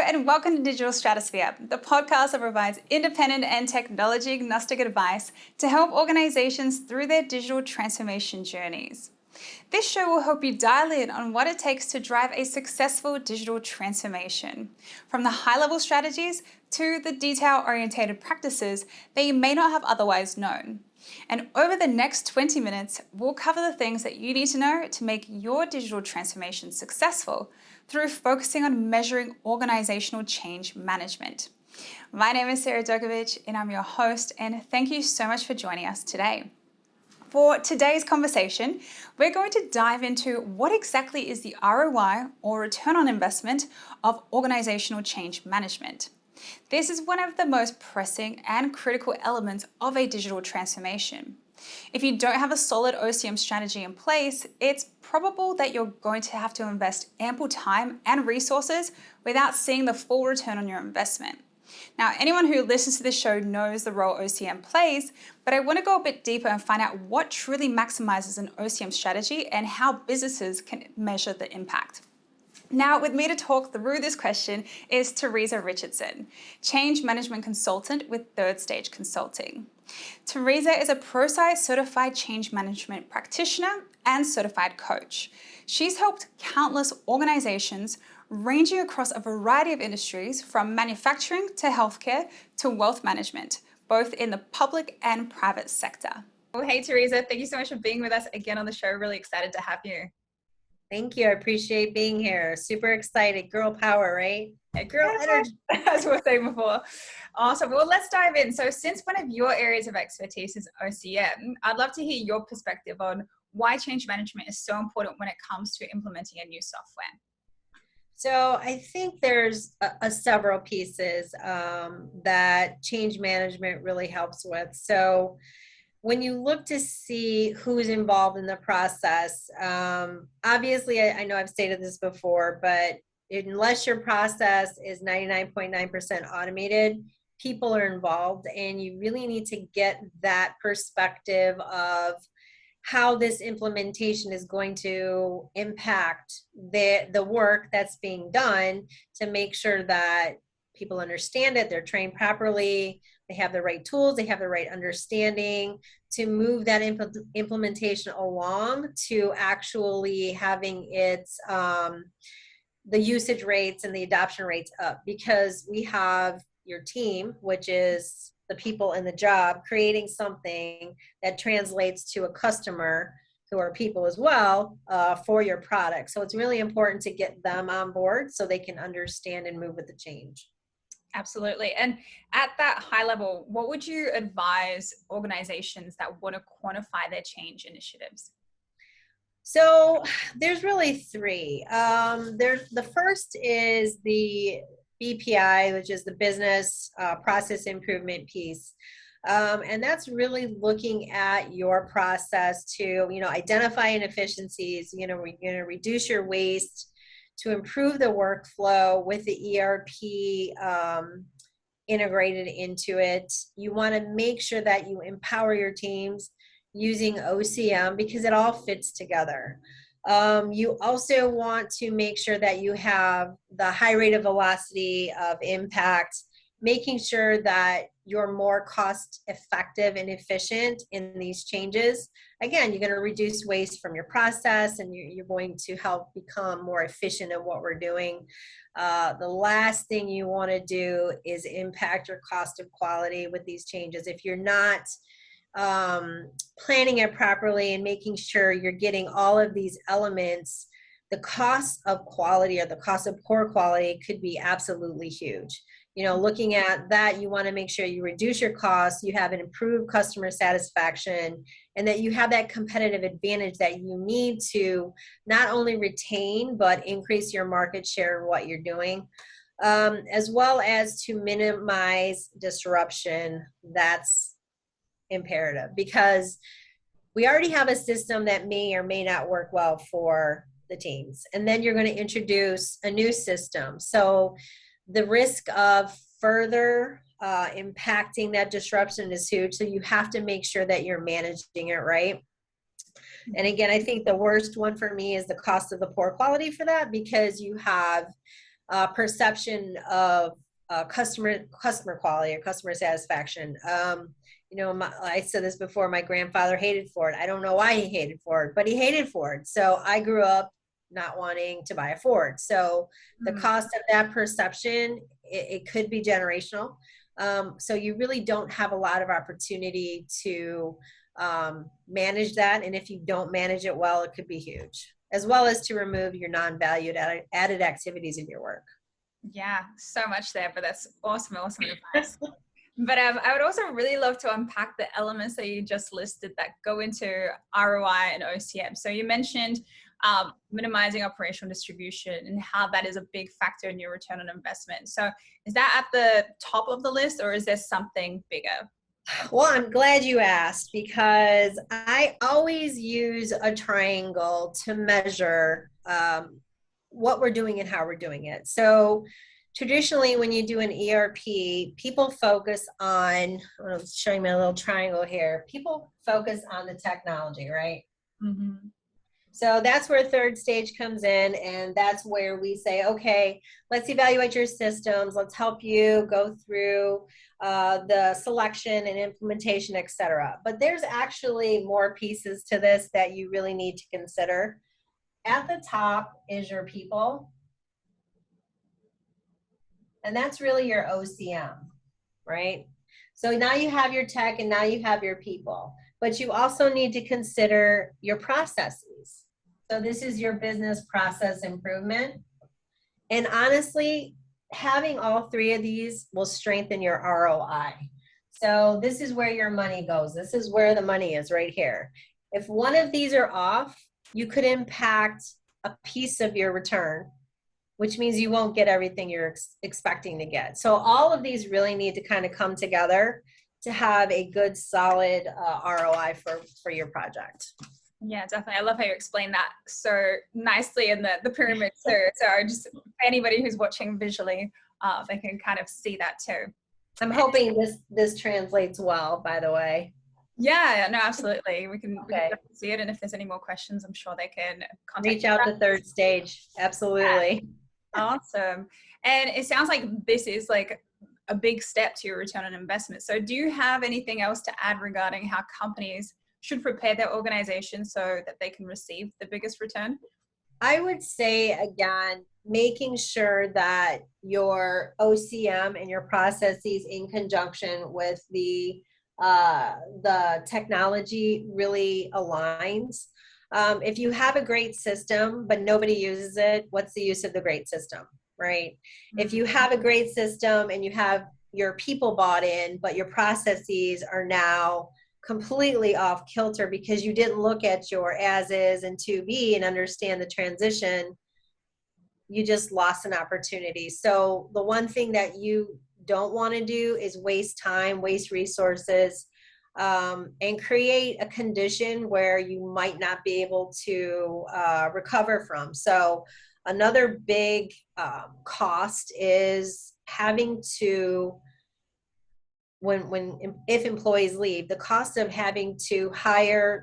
and welcome to Digital Stratosphere, the podcast that provides independent and technology agnostic advice to help organizations through their digital transformation journeys. This show will help you dial in on what it takes to drive a successful digital transformation, from the high-level strategies to the detail-oriented practices that you may not have otherwise known. And over the next 20 minutes, we'll cover the things that you need to know to make your digital transformation successful through focusing on measuring organizational change management. My name is Sarah Dokovic, and I'm your host, and thank you so much for joining us today. For today's conversation, we're going to dive into what exactly is the ROI, or return on investment, of organizational change management. This is one of the most pressing and critical elements of a digital transformation. If you don't have a solid OCM strategy in place, it's probable that you're going to have to invest ample time and resources without seeing the full return on your investment. Now, anyone who listens to this show knows the role OCM plays, but I want to go a bit deeper and find out what truly maximizes an OCM strategy and how businesses can measure the impact. Now, with me to talk through this question is Theresa Richardson, Change Management Consultant with Third Stage Consulting. Theresa is a ProSci certified change management practitioner and certified coach. She's helped countless organizations ranging across a variety of industries, from manufacturing to healthcare to wealth management, both in the public and private sector. Well, hey, Theresa, thank you so much for being with us again on the show. Really excited to have you. Thank you. I appreciate being here. Super excited. Girl power, right? Yeah, girl energy, as we were saying before. Awesome. Well, let's dive in. So since one of your areas of expertise is OCM, I'd love to hear your perspective on why change management is so important when it comes to implementing a new software. So I think there's several pieces that change management really helps with. So when you look to see who's involved in the process, obviously, I know I've stated this before, but unless your process is 99.9% automated, people are involved, and you really need to get that perspective of how this implementation is going to impact the work that's being done to make sure that people understand it, they're trained properly, they have the right tools, they have the right understanding to move that implementation along to actually having its the usage rates and the adoption rates up, because we have your team, which is the people in the job, creating something that translates to a customer who are people as well for your product. So it's really important to get them on board so they can understand and move with the change. Absolutely. And at that high level, what would you advise organizations that want to quantify their change initiatives? So there's really three. The first is the BPI, which is the business process improvement piece. And that's really looking at your process to, identify inefficiencies, we're going to reduce your waste, to improve the workflow with the ERP integrated into it. You want to make sure that you empower your teams using OCM because it all fits together. You also want to make sure that you have the high rate of velocity of impact, making sure that you're more cost effective and efficient in these changes. Again, you're going to reduce waste from your process, and you're going to help become more efficient in what we're doing. The last thing you want to do is impact your cost of quality with these changes. If you're not planning it properly and making sure you're getting all of these elements, the cost of quality or the cost of poor quality could be absolutely huge. Looking at that, you want to make sure you reduce your costs, you have an improved customer satisfaction, and that you have that competitive advantage that you need to not only retain, but increase your market share in what you're doing, as well as to minimize disruption. That's imperative because we already have a system that may or may not work well for the teams. And then you're going to introduce a new system. So the risk of further impacting that disruption is huge. So you have to make sure that you're managing it right. And again, I think the worst one for me is the cost of the poor quality for that, because you have perception of customer quality or customer satisfaction. I said this before, my grandfather hated Ford. I don't know why he hated Ford, but he hated Ford. So I grew up not wanting to buy a Ford. So the cost of that perception, it could be generational. So you really don't have a lot of opportunity to manage that. And if you don't manage it well, it could be huge, as well as to remove your non-valued added activities in your work. Yeah, so much there, but that's awesome advice. But I would also really love to unpack the elements that you just listed that go into ROI and OCM. So you mentioned minimizing operational distribution and how that is a big factor in your return on investment. So is that at the top of the list, or is there something bigger? Well, I'm glad you asked, because I always use a triangle to measure what we're doing and how we're doing it. So traditionally, when you do an ERP, people focus on, I'm showing my little triangle here, people focus on the technology, right? Mm-hmm. So that's where third stage comes in, and that's where we say, okay, let's evaluate your systems. Let's help you go through the selection and implementation, et cetera. But there's actually more pieces to this that you really need to consider. At the top is your people, and that's really your OCM, right? So now you have your tech and now you have your people, but you also need to consider your processes. So this is your business process improvement. And honestly, having all three of these will strengthen your ROI. So this is where your money goes. This is where the money is, right here. If one of these are off, you could impact a piece of your return, which means you won't get everything you're expecting to get. So all of these really need to kind of come together to have a good, solid ROI for your project. Yeah, definitely. I love how you explain that so nicely in the pyramid too. So just anybody who's watching visually, they can kind of see that too. I'm hoping this translates well, by the way. Yeah, no, absolutely. We can definitely see it. And if there's any more questions, I'm sure they can contact reach out to third stage. Absolutely. Yeah. Awesome. And it sounds like this is like a big step to your return on investment. So do you have anything else to add regarding how companies should prepare their organization so that they can receive the biggest return? I would say, again, making sure that your OCM and your processes in conjunction with the technology really aligns. If you have a great system, but nobody uses it, what's the use of the great system, right? Mm-hmm. If you have a great system and you have your people bought in, but your processes are now completely off kilter because you didn't look at your as is and to be and understand the transition, you just lost an opportunity. So the one thing that you don't want to do is waste time, waste resources, and create a condition where you might not be able to recover from. So another big cost is having to, if employees leave, the cost of having to hire,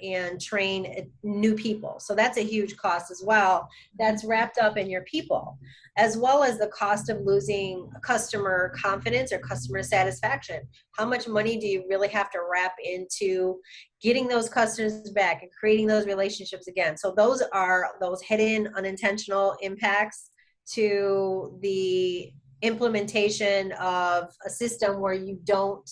and train new people. So that's a huge cost as well. That's wrapped up in your people, as well as the cost of losing customer confidence or customer satisfaction. How much money do you really have to wrap into getting those customers back and creating those relationships again? So those are those hidden unintentional impacts to the implementation of a system where you don't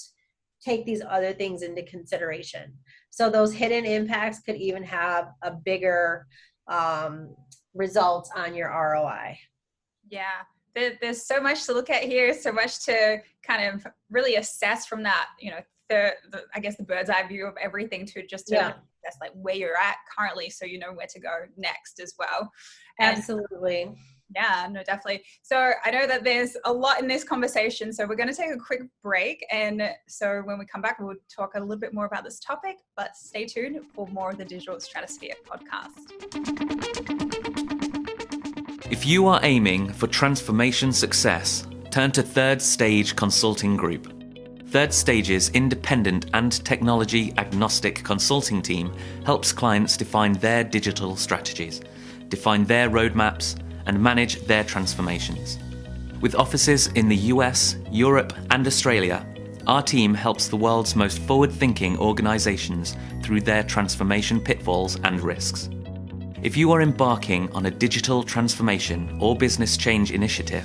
take these other things into consideration. So those hidden impacts could even have a bigger result on your ROI. Yeah, there's so much to look at here, so much to kind of really assess from that, I guess the bird's eye view of everything to just to assess like where you're at currently, so you know where to go next as well. And absolutely. Yeah, no, definitely. So I know that there's a lot in this conversation, so we're going to take a quick break. And so when we come back, we'll talk a little bit more about this topic, but stay tuned for more of the Digital Stratosphere podcast. If you are aiming for transformation success, turn to Third Stage Consulting Group. Third Stage's independent and technology agnostic consulting team helps clients define their digital strategies, define their roadmaps, and manage their transformations. With offices in the US, Europe, and Australia, our team helps the world's most forward-thinking organizations through their transformation pitfalls and risks. If you are embarking on a digital transformation or business change initiative,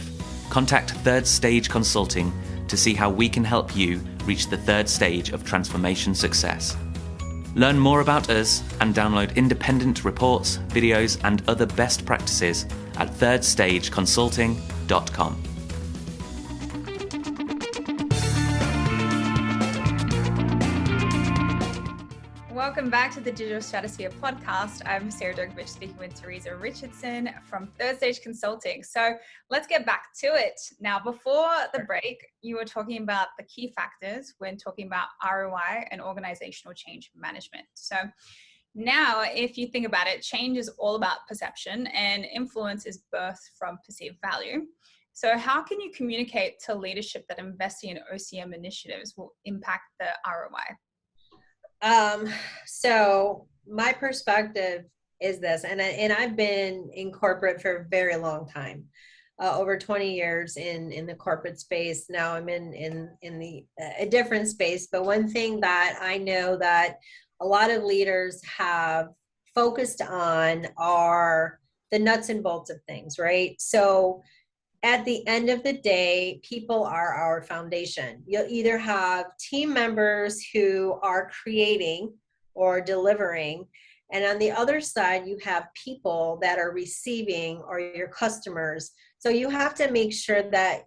contact Third Stage Consulting to see how we can help you reach the third stage of transformation success. Learn more about us and download independent reports, videos, and other best practices at thirdstageconsulting.com. Welcome back to the Digital Stratosphere Podcast. I'm Sarah Dogovich speaking with Theresa Richardson from Third Stage Consulting. So let's get back to it. Now, before the break, you were talking about the key factors when talking about ROI and organizational change management. So now, if you think about it, change is all about perception and influence is birthed from perceived value. So how can you communicate to leadership that investing in OCM initiatives will impact the ROI? So my perspective is this, and I've been in corporate for a very long time, over 20 years in the corporate space. Now I'm in a different space, but one thing that I know that a lot of leaders have focused on are the nuts and bolts of things, right? So at the end of the day, people are our foundation. You'll either have team members who are creating or delivering, and on the other side, you have people that are receiving or your customers. So you have to make sure that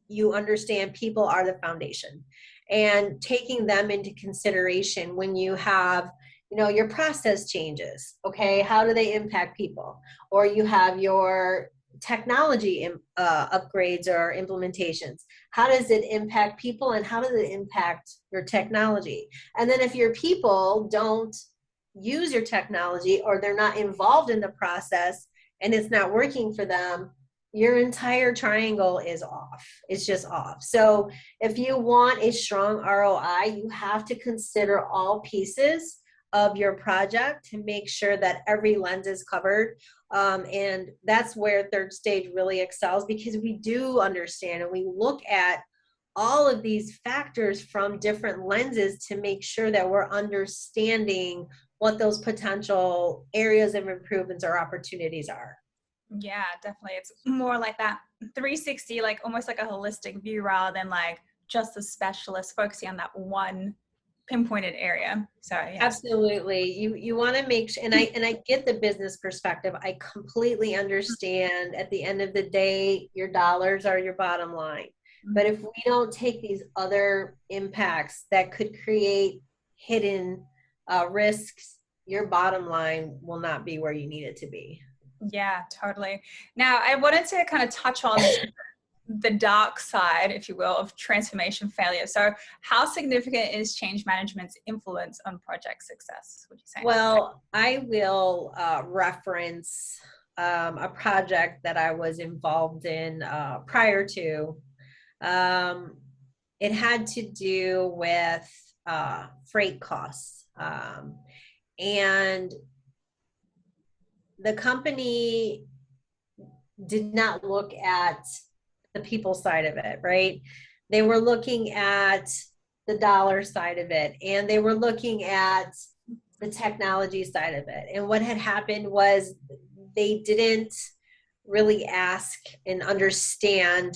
you understand people are the foundation and taking them into consideration when you have your process changes. Okay, how do they impact people? Or you have your technology upgrades or implementations. How does it impact people and how does it impact your technology? And then if your people don't use your technology or they're not involved in the process and it's not working for them, your entire triangle is off. It's just off. So if you want a strong ROI, you have to consider all pieces of your project to make sure that every lens is covered. And that's where Third Stage really excels, because we do understand and we look at all of these factors from different lenses to make sure that we're understanding what those potential areas of improvements or opportunities are. Yeah, definitely. It's more like that 360, like almost like a holistic view rather than like just a specialist focusing on that one pinpointed area. So yeah. Absolutely. You want to make sure, and I get the business perspective. I completely understand at the end of the day, your dollars are your bottom line. Mm-hmm. But if we don't take these other impacts that could create hidden risks, your bottom line will not be where you need it to be. Yeah, totally. Now, I wanted to kind of touch on the dark side, if you will, of transformation failure. So how significant is change management's influence on project success, would you say? Well, I will reference a project that I was involved in prior to. It had to do with freight costs. And the company did not look at the people side of it, right? They were looking at the dollar side of it, and they were looking at the technology side of it. And what had happened was they didn't really ask and understand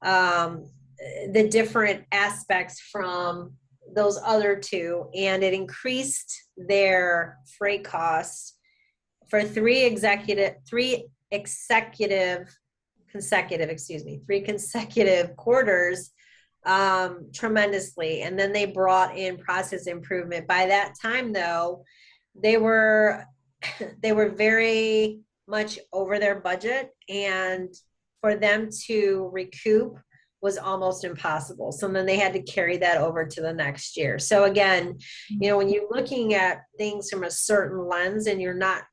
the different aspects from those other two, and it increased their freight costs for three consecutive quarters tremendously. And then they brought in process improvement. By that time, though, they were very much over their budget, and for them to recoup was almost impossible. So then they had to carry that over to the next year. So again, when you're looking at things from a certain lens and you're not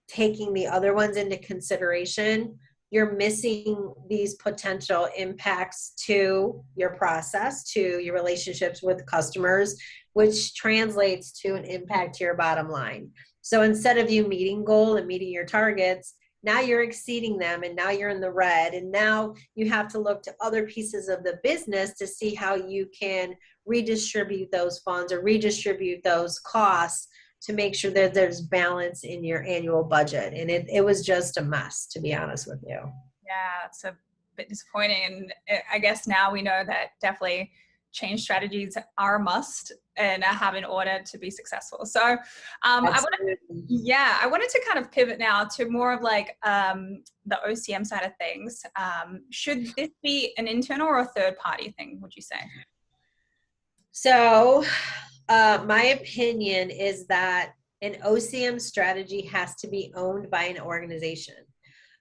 taking the other ones into consideration, you're missing these potential impacts to your process, to your relationships with customers, which translates to an impact to your bottom line. So instead of you meeting goal and meeting your targets, now you're exceeding them, and now you're in the red, and now you have to look to other pieces of the business to see how you can redistribute those funds or redistribute those costs to make sure that there's balance in your annual budget. And it was just a mess, to be honest with you. Yeah, it's a bit disappointing. And I guess now we know that definitely change strategies are a must and have in order to be successful. So I wanted to kind of pivot now to more of like the OCM side of things. Should this be an internal or a third party thing, would you say? So my opinion is that an OCM strategy has to be owned by an organization.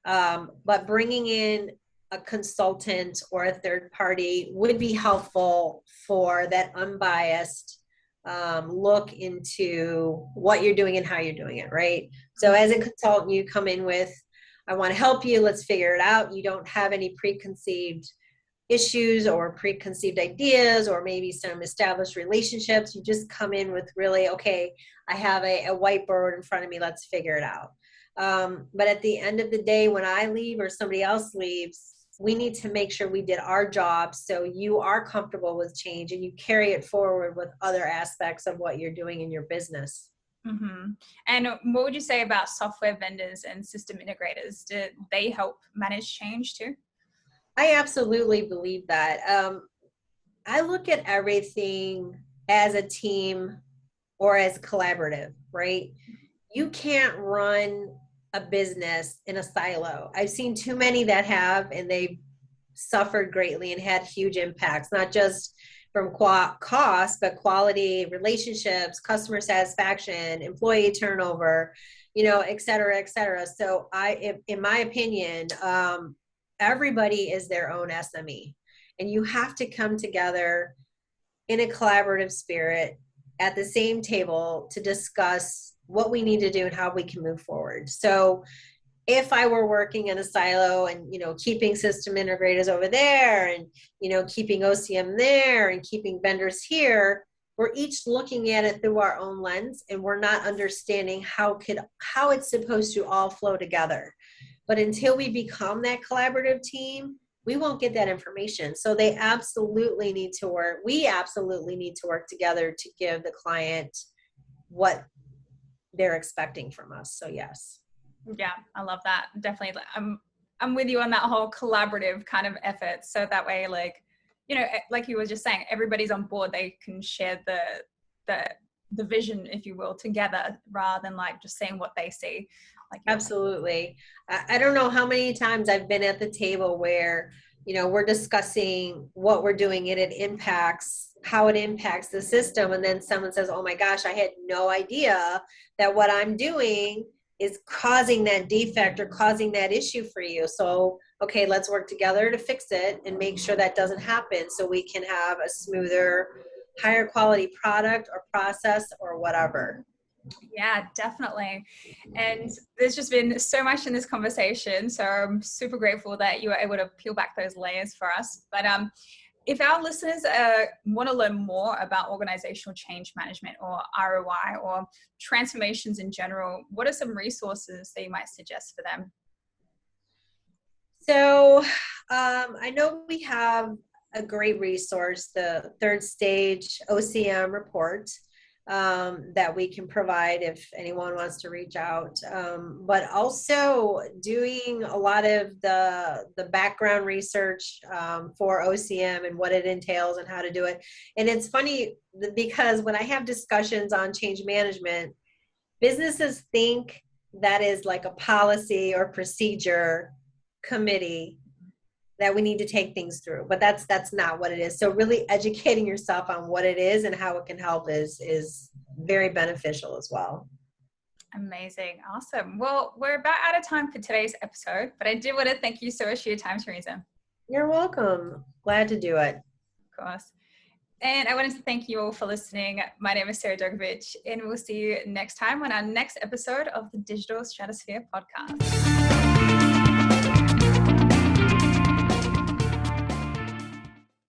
But bringing in a consultant or a third party would be helpful for that unbiased look into what you're doing and how you're doing it, right? So as a consultant, you come in with, I want to help you, let's figure it out. You don't have any preconceived issues or preconceived ideas or maybe some established relationships. You just come in with really, okay, I have a whiteboard in front of me, let's figure it out. But at the end of the day, when I leave or somebody else leaves, we need to make sure we did our job so you are comfortable with change and you carry it forward with other aspects of what you're doing in your business. Mm-hmm. And what would you say about software vendors and system integrators? Do they help manage change too? I absolutely believe that. I look at everything as a team or as collaborative, right? You can't run a business in a silo. I've seen too many that have, and they've suffered greatly and had huge impacts, not just from cost, but quality, relationships, customer satisfaction, employee turnover, et cetera, et cetera. So in my opinion, everybody is their own SME, and you have to come together in a collaborative spirit at the same table to discuss what we need to do and how we can move forward. So if I were working in a silo and, keeping system integrators over there and, keeping OCM there and keeping vendors here, we're each looking at it through our own lens, and we're not understanding how it's supposed to all flow together. But until we become that collaborative team, we won't get that information. So they absolutely need to work. We absolutely need to work together to give the client what they're expecting from us. So yes. Yeah, I love that. Definitely. I'm with you on that whole collaborative kind of effort. So that way, like you were just saying, everybody's on board. They can share the vision, if you will, together rather than like just saying what they see. Absolutely. I don't know how many times I've been at the table where, we're discussing what we're doing and how it impacts the system. And then someone says, oh my gosh, I had no idea that what I'm doing is causing that defect or causing that issue for you. So, okay, let's work together to fix it and make sure that doesn't happen so we can have a smoother, higher quality product or process or whatever. Yeah, definitely. And there's just been so much in this conversation. So I'm super grateful that you were able to peel back those layers for us. But if our listeners want to learn more about organizational change management or ROI or transformations in general, what are some resources that you might suggest for them? So I know we have a great resource, the third stage OCM report. That we can provide if anyone wants to reach out, but also doing a lot of the background research for OCM and what it entails and how to do it. And it's funny because when I have discussions on change management, businesses think that is like a policy or procedure committee that we need to take things through, but that's not what it is. So really educating yourself on what it is and how it can help is very beneficial as well. Amazing. Awesome. Well, we're about out of time for today's episode, but I do want to thank you so much for your time, Theresa. You're welcome. Glad to do it. Of course. And I wanted to thank you all for listening. My name is Sarah Dogovich, and we'll see you next time on our next episode of the Digital Stratosphere Podcast.